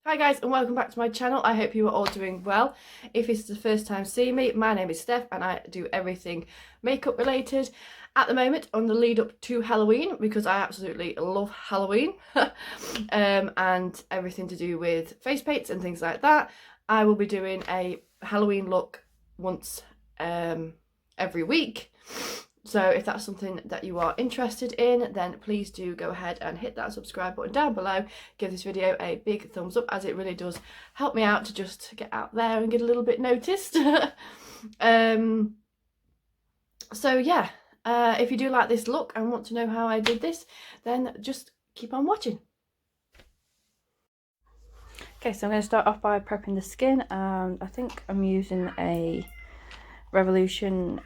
Hi guys and welcome back to my channel. I hope you are all doing well. If this is the first time seeing me, my name is Steph and I do everything makeup related at the moment on the lead up to Halloween because I absolutely love Halloween and everything to do with face paints and things like that. I will be doing a Halloween look once every week. So if that's something that you are interested in, then please do go ahead and hit that subscribe button down below. Give this video a big thumbs up as it really does help me out to just get out there and get a little bit noticed. So yeah, if you do like this look and want to know how I did this, then just keep on watching. Okay, so I'm going to start off by prepping the skin, and I think I'm using a Revolution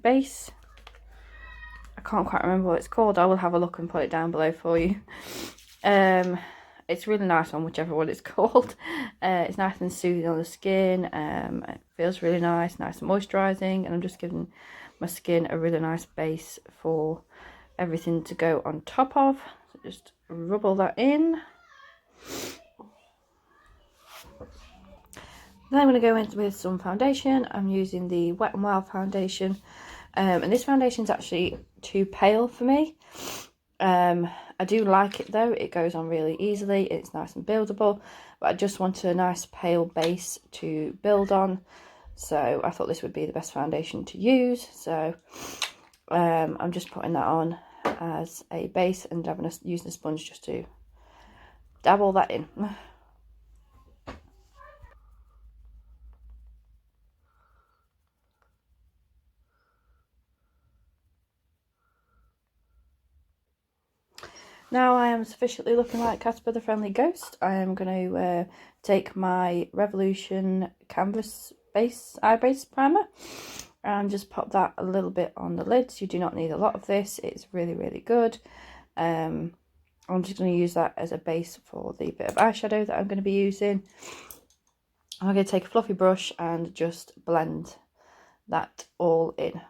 base. I can't quite remember what it's called. I will have a look and put it down below for you. It's really nice on whichever one it's called. It's nice and soothing on the skin. It feels really nice and moisturising, and I'm just giving my skin a really nice base for everything to go on top of. So just rub all that in. Then I'm going to go in with some foundation. I'm using the Wet n Wild foundation. And this foundation is actually too pale for me. I do like it though. It goes on really easily. It's nice and buildable. But I just want a nice pale base to build on. So I thought this would be the best foundation to use. So I'm just putting that on as a base and using a sponge just to dab all that in. Now I am sufficiently looking like Casper the Friendly Ghost. I am going to take my Revolution Canvas Eye Base Primer and just pop that a little bit on the lids. You do not need a lot of this. It's really, really good. I'm just going to use that as a base for the bit of eyeshadow that I'm going to be using. I'm going to take a fluffy brush and just blend that all in.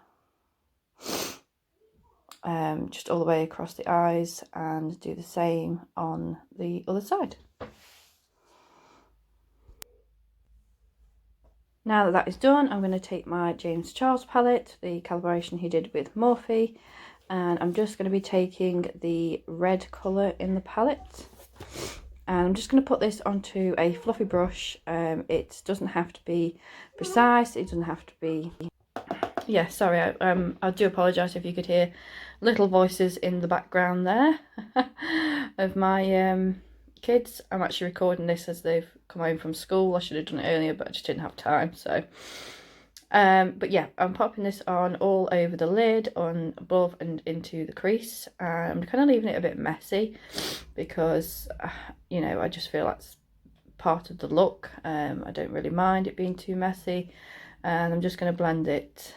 Just all the way across the eyes, and do the same on the other side. Now that is done, I'm going to take my James Charles palette, the collaboration he did with Morphe, and I'm just going to be taking the red colour in the palette, and I'm just going to put this onto a fluffy brush. It doesn't have to be precise, it doesn't have to be... Yeah, sorry, I do apologise if you could hear little voices in the background there of my kids. I'm actually recording this as they've come home from school. I should have done it earlier, but I just didn't have time. So, but yeah, I'm popping this on all over the lid, on above and into the crease. I'm kind of leaving it a bit messy because, you know, I just feel that's part of the look. I don't really mind it being too messy, and I'm just going to blend it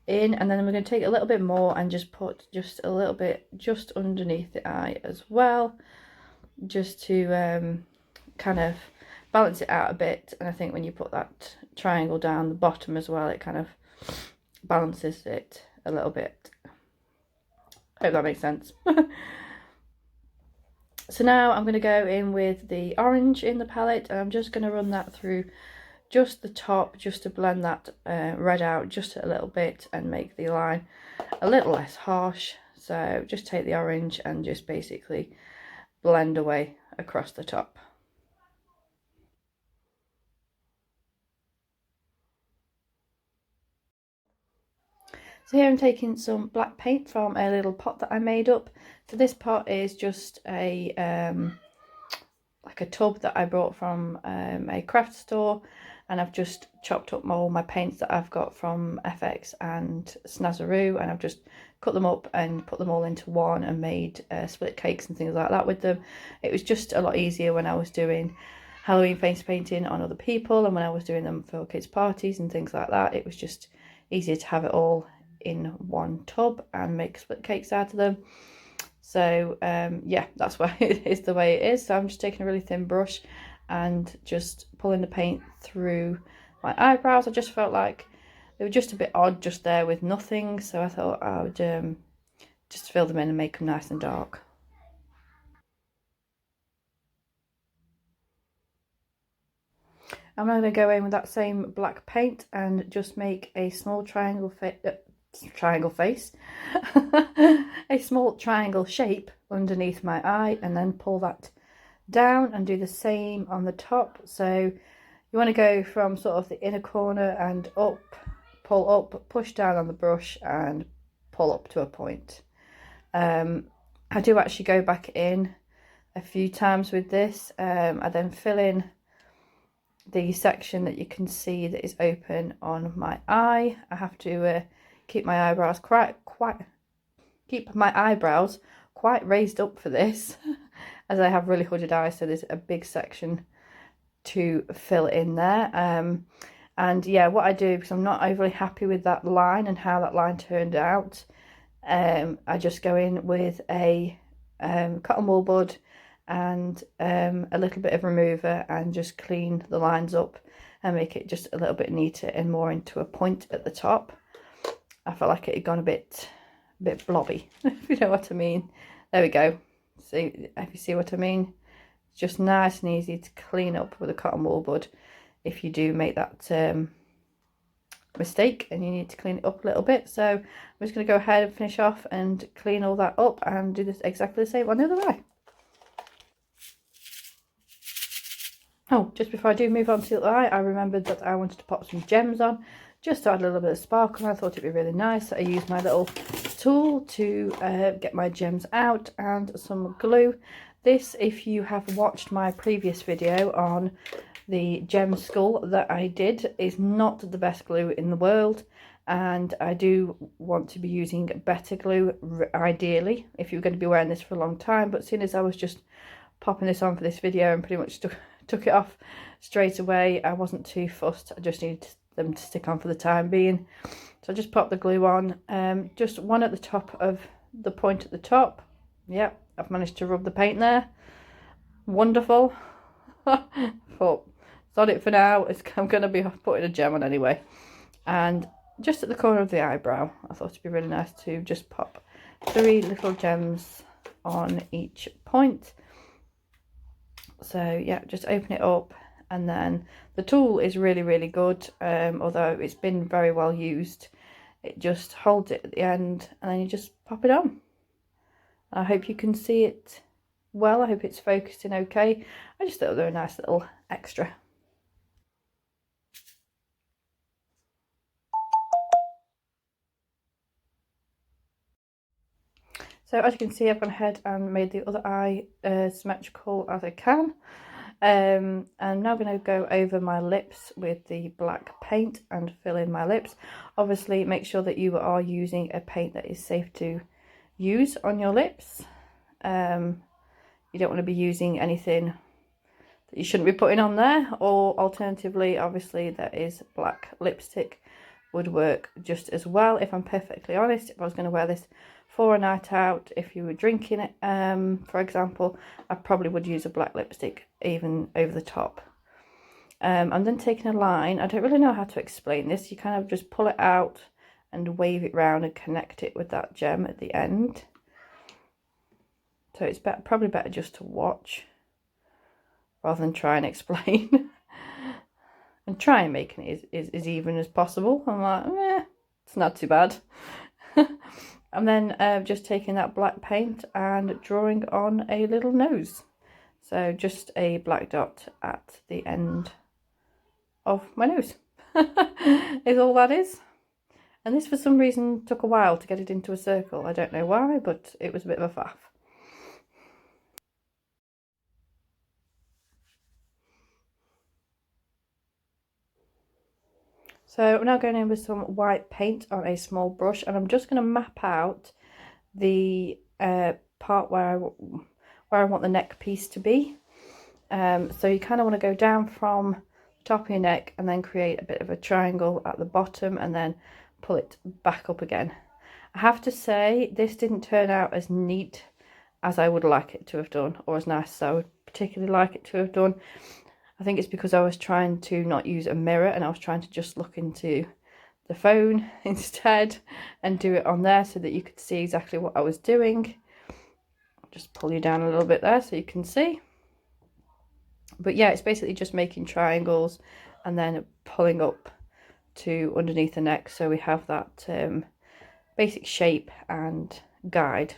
in, and then we're going to take a little bit more and just put just a little bit just underneath the eye as well, just to kind of balance it out a bit. And I think when you put that triangle down the bottom as well, it kind of balances it a little bit. I hope that makes sense. So now I'm going to go in with the orange in the palette, and I'm just going to run that through just the top, just to blend that red out just a little bit and make the line a little less harsh. So just take the orange and just basically blend away across the top. So here I'm taking some black paint from a little pot that I made up. So this pot is just a like a tub that I brought from a craft store, and I've just chopped up all my paints that I've got from FX and Snazaroo, and I've just cut them up and put them all into one and made split cakes and things like that with them. It was just a lot easier when I was doing Halloween face painting on other people, and when I was doing them for kids' parties and things like that. It was just easier to have it all in one tub and make split cakes out of them. So yeah, that's why it is the way it is. So I'm just taking a really thin brush and just pulling the paint through my eyebrows. I just felt like they were just a bit odd just there with nothing, so I thought I would just fill them in and make them nice and dark. I'm now going to go in with that same black paint and just make a small triangle face, a small triangle shape underneath my eye, and then pull that down and do the same on the top. So you want to go from sort of the inner corner and up, pull up, push down on the brush and pull up to a point. I do actually go back in a few times with this. I then fill in the section that you can see that is open on my eye. I have to keep my eyebrows quite raised up for this as I have really hooded eyes, so there's a big section to fill in there. And yeah, what I do, because I'm not overly happy with that line and how that line turned out, I just go in with a cotton wool bud and a little bit of remover and just clean the lines up and make it just a little bit neater and more into a point at the top. I felt like it had gone a bit blobby, if you know what I mean. There we go. See, if you see what I mean, it's just nice and easy to clean up with a cotton wool bud if you do make that mistake and you need to clean it up a little bit. So I'm just going to go ahead and finish off and clean all that up and do this exactly the same on the other eye. Oh, just before I do move on to the other eye, I remembered that I wanted to pop some gems on, just to add a little bit of sparkle. I thought it'd be really nice. So I used my little tool to get my gems out and some glue. This, if you have watched my previous video on the gem skull that I did, is not the best glue in the world, and I do want to be using better glue ideally if you're going to be wearing this for a long time. But seeing as I was just popping this on for this video and pretty much took it off straight away, I wasn't too fussed. I just needed them to stick on for the time being, so I just popped the glue on, just one at the top of the point at the top. Yep, I've managed to rub the paint there. Wonderful. But it's on it for now. I'm going to be putting a gem on anyway. And just at the corner of the eyebrow, I thought it'd be really nice to just pop 3 little gems on each point. So yeah, just open it up, and then the tool is really good, although it's been very well used. It just holds it at the end and then you just pop it on. I hope you can see it well. I hope it's focusing okay. I just thought they were a nice little extra. So as you can see, I've gone ahead and made the other eye symmetrical as I can. I'm now going to go over my lips with the black paint and fill in my lips. Obviously, make sure that you are using a paint that is safe to use on your lips. You don't want to be using anything that you shouldn't be putting on there, or alternatively, obviously, there is black lipstick would work just as well. If I'm perfectly honest, if I was going to wear this for a night out, if you were drinking it, for example, I probably would use a black lipstick even over the top. I'm then taking a line. I don't really know how to explain this. You kind of just pull it out and wave it round and connect it with that gem at the end. So it's probably better just to watch rather than try and explain. And try and make it as even as possible. I'm like, it's not too bad. I'm then just taking that black paint and drawing on a little nose. So just a black dot at the end of my nose is all that is. And this for some reason took a while to get it into a circle. I don't know why, but it was a bit of a faff. So I'm now going in with some white paint on a small brush, and I'm just going to map out the part where I want the neck piece to be. So you kind of want to go down from the top of your neck and then create a bit of a triangle at the bottom and then pull it back up again. I have to say, this didn't turn out as neat as I would like it to have done, or as nice as I would particularly like it to have done. I think it's because I was trying to not use a mirror and I was trying to just look into the phone instead and do it on there so that you could see exactly what I was doing. I'll just pull you down a little bit there so you can see. But yeah, it's basically just making triangles and then pulling up to underneath the neck, so we have that basic shape and guide.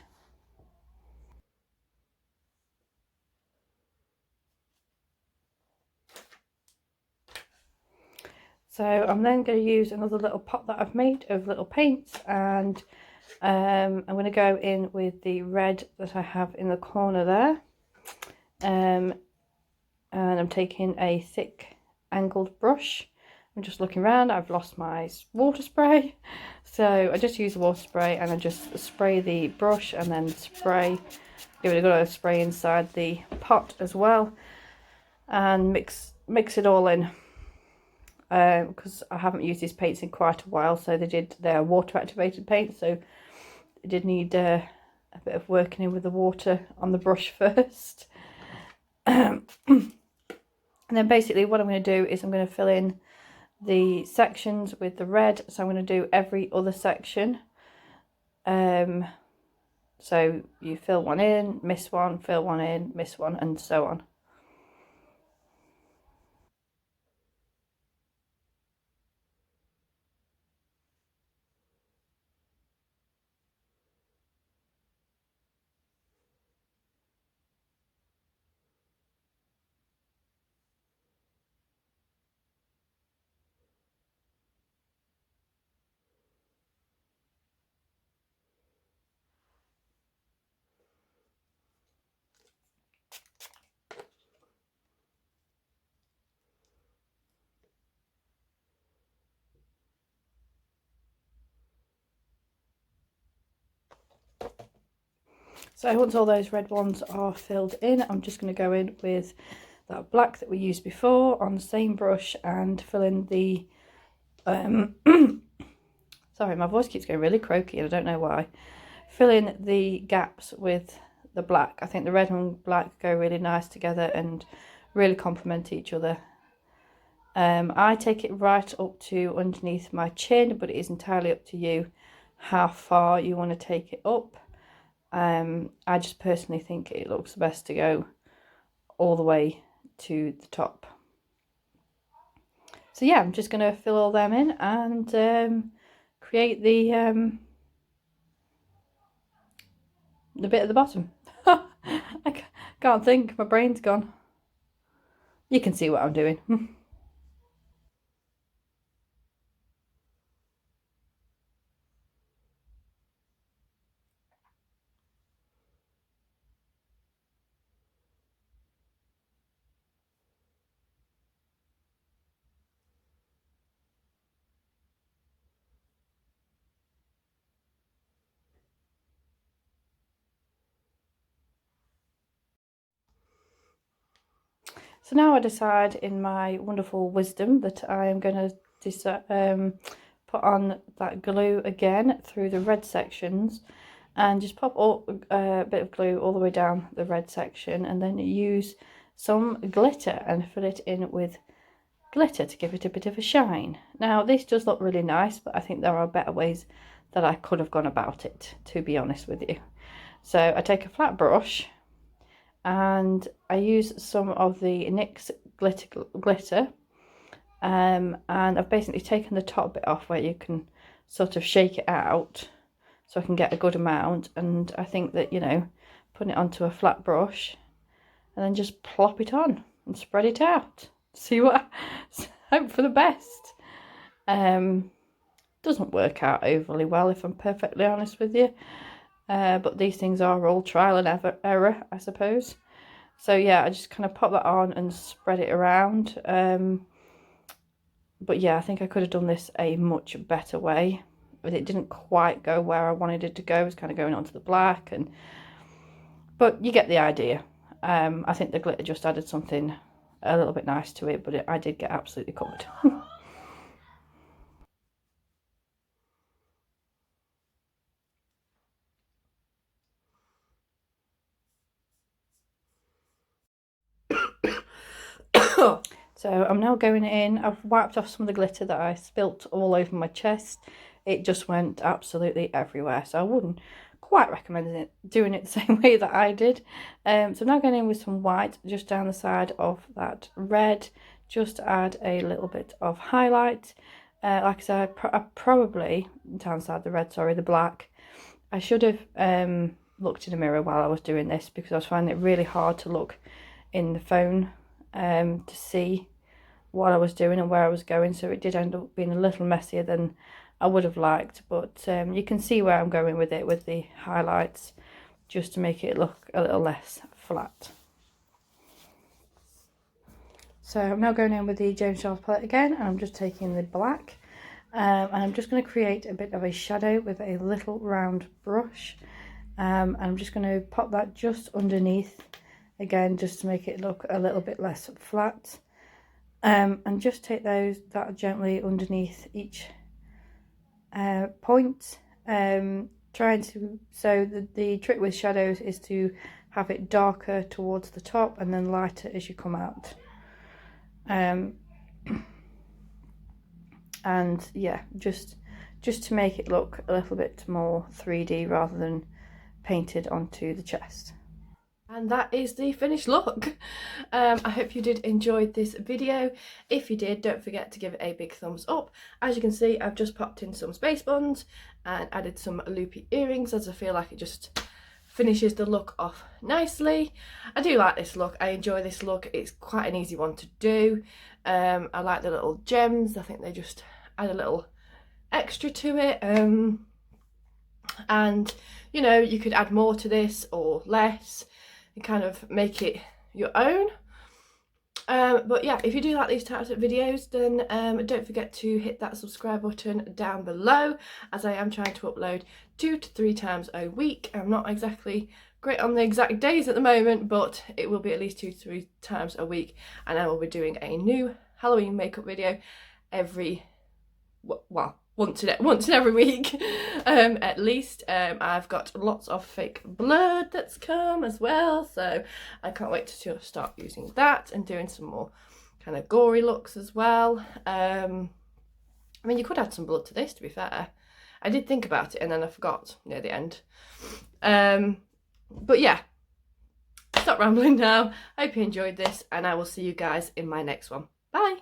So I'm then going to use another little pot that I've made of little paints, and I'm going to go in with the red that I have in the corner there, and I'm taking a thick angled brush. I'm just looking around. I've lost my water spray, so I just use the water spray and I just spray the brush and then give it a good spray inside the pot as well, and mix it all in. Because I haven't used these paints in quite a while, so they're water activated paints, so it did need a bit of working in with the water on the brush first. And then basically what I'm going to do is I'm going to fill in the sections with the red, so I'm going to do every other section. So you fill one in, miss one, fill one in, miss one, and so on. So once all those red ones are filled in, I'm just going to go in with that black that we used before on the same brush and fill in the sorry, my voice keeps going really croaky and I don't know why. Fill in the gaps with the black. I think the red and black go really nice together and really complement each other. I take it right up to underneath my chin, but it is entirely up to you how far you want to take it up. I just personally think it looks best to go all the way to the top. So yeah, I'm just going to fill all them in and create the bit at the bottom. I can't think, my brain's gone. You can see what I'm doing. So now I decide in my wonderful wisdom that I am going to put on that glue again through the red sections and just pop a bit of glue all the way down the red section, and then use some glitter and fill it in with glitter to give it a bit of a shine. Now this does look really nice, but I think there are better ways that I could have gone about it, to be honest with you. So I take a flat brush and I use some of the NYX glitter, and I've basically taken the top bit off where you can sort of shake it out so I can get a good amount, and I think that, you know, putting it onto a flat brush and then just plop it on and spread it out, see what, hope for the best. Doesn't work out overly well, if I'm perfectly honest with you, but these things are all trial and error, I suppose. So yeah, I just kind of pop that on and spread it around. But yeah, I think I could have done this a much better way, but it didn't quite go where I wanted it to go. It was kind of going onto the black, but you get the idea. I think the glitter just added something a little bit nice to it, but I did get absolutely covered. So I'm now going in. I've wiped off some of the glitter that I spilt all over my chest. It just went absolutely everywhere, so I wouldn't quite recommending it, doing it the same way that I did. So I'm now going in with some white just down the side of that red, just to add a little bit of highlight. Like I said, I probably, downside the red, sorry, the black. I should have looked in a mirror while I was doing this, because I was finding it really hard to look in the phone to see what I was doing and where I was going. So it did end up being a little messier than I would have liked. But you can see where I'm going with it, with the highlights, just to make it look a little less flat. So I'm now going in with the James Charles palette again, and I'm just taking the black, and I'm just going to create a bit of a shadow with a little round brush, and I'm just going to pop that just underneath, again, just to make it look a little bit less flat, and just take that gently underneath each point, trying to, so the trick with shadows is to have it darker towards the top and then lighter as you come out. And yeah, just to make it look a little bit more 3D rather than painted onto the chest. And that is the finished look. I hope you did enjoy this video. If you did, don't forget to give it a big thumbs up. As you can see, I've just popped in some space buns and added some loopy earrings, as I feel like it just finishes the look off nicely. I do like this look. I enjoy this look. It's quite an easy one to do. I like the little gems. I think they just add a little extra to it. And you know, you could add more to this or less and kind of make it your own. But yeah, if you do like these types of videos, then don't forget to hit that subscribe button down below, as I am trying to upload 2 to 3 times a week. I'm not exactly great on the exact days at the moment, but it will be at least 2 to 3 times a week, and I will be doing a new Halloween makeup video every, well, once in every week, at least. I've got lots of fake blood that's come as well, so I can't wait to start using that and doing some more kind of gory looks as well. I mean, you could add some blood to this, to be fair. I did think about it and then I forgot near the end. But yeah, stop rambling now. I hope you enjoyed this, and I will see you guys in my next one. Bye!